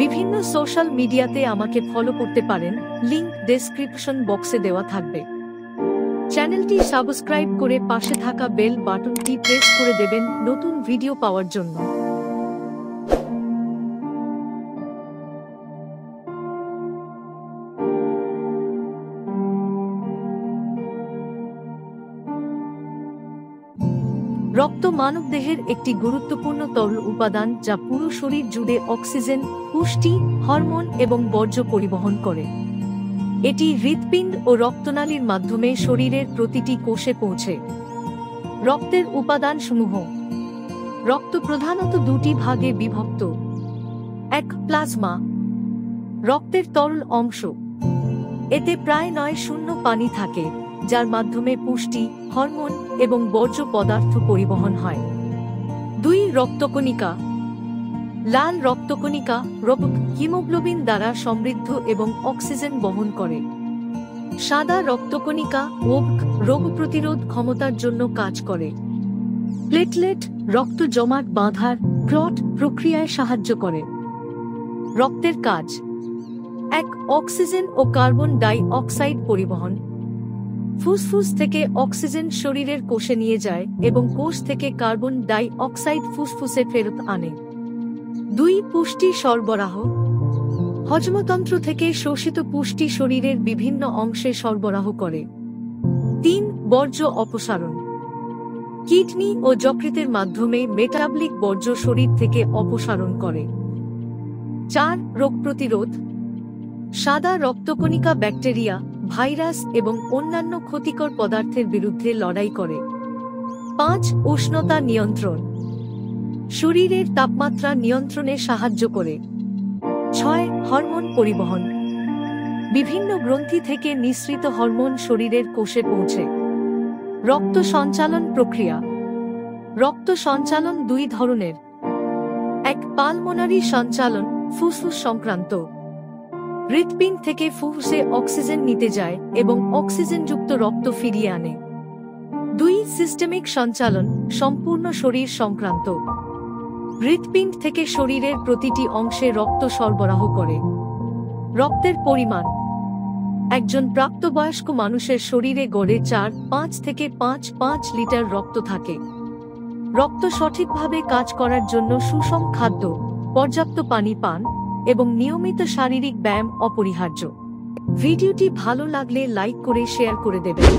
বিভিন্ন সোশ্যাল মিডিয়াতে আমাকে ফলো করতে পারেন, লিংক ডেসক্রিপশন বক্সে দেওয়া থাকবে। চ্যানেলটি সাবস্ক্রাইব করে পাশে থাকা বেল বাটনটি প্রেস করে দেবেন নতুন ভিডিও পাওয়ার জন্য। রক্ত মানবদেহের একটি গুরুত্বপূর্ণ তরল উপাদান যা পুরো শরীর জুড়ে অক্সিজেন, পুষ্টি, হরমোন এবং বর্জ্য পরিবহন করে। এটি হৃৎপিণ্ড ও রক্তনালীর মাধ্যমে শরীরের প্রতিটি কোষে পৌঁছে। রক্তের উপাদানসমূহ। রক্ত প্রধানত দুটি ভাগে বিভক্ত। এক, প্লাজমা, রক্তের তরল অংশ। এতে প্রায় 9 পানি থাকে, যার মাধ্যমে পুষ্টি, হরমোন এবং বর্জ্য পদার্থ পরিবহন হয়। 2, রক্তকণিকা। লাল রক্তকণিকা হিমোগ্লোবিন দ্বারা সমৃদ্ধ এবং অক্সিজেন বহন করে। সাদা রক্তকণিকা রোগ প্রতিরোধ ক্ষমতার জন্য কাজ করে। প্লেটলেট রক্ত জমাট বাঁধার ক্লট প্রক্রিয়ায় সাহায্য করে। রক্তের কাজ। 1, অক্সিজেন ও কার্বন ডাই অক্সাইড পরিবহন। ফুসফুস থেকে অক্সিজেন শরীরের কোষে নিয়ে যায় এবং কোষ থেকে কার্বন ডাই অক্সাইড ফুসফুসে ফেরত আনে। 2, পুষ্টি সরবরাহ। হজমতন্ত্র থেকে শোষিত পুষ্টি শরীরের বিভিন্ন অংশে সরবরাহ করে। 3, বর্জ্য অপসারণ। কিডনি ও যকৃতের মাধ্যমে মেটাবলিক বর্জ্য শরীর থেকে অপসারণ করে। 4, রোগ প্রতিরোধ। সাদা রক্তকণিকা ব্যাকটেরিয়া, ভাইরাস এবং অন্যান্য ক্ষতিকর পদার্থের বিরুদ্ধে লড়াই করে। 5, উষ্ণতা নিয়ন্ত্রণ। শরীরের তাপমাত্রা নিয়ন্ত্রণে সাহায্য করে। 6, হরমোন পরিবহন। বিভিন্ন গ্রন্থি থেকে নিঃসৃত হরমোন শরীরের কোষে পৌঁছে। রক্ত সঞ্চালন প্রক্রিয়া। রক্ত সঞ্চালন 2 ধরনের। 1, পালমোনারি সঞ্চালন, ফুসফুস সংক্রান্ত। হৃৎপিণ্ড থেকে ফুসফুসে অক্সিজেন নিতে যায় এবং অক্সিজেনযুক্ত রক্ত ফিরিয়ে আনে। 2, সিস্টেমিক সঞ্চালন, সম্পূর্ণ শরীর সংক্রান্ত। হৃৎপিণ্ড থেকে শরীরের প্রতিটি অংশে রক্ত সরবরাহ করে। রক্তের পরিমাণ। একজন প্রাপ্তবয়স্ক মানুষের শরীরে গড়ে 4-5 থেকে 5 লিটার রক্ত থাকে। রক্ত সঠিকভাবে কাজ করার জন্য সুষম খাদ্য, পর্যাপ্ত পানি পান এবং নিয়মিত শারীরিক ব্যায়াম অপরিহার্য। ভিডিওটি ভালো লাগলে লাইক করে শেয়ার করে দেবেন।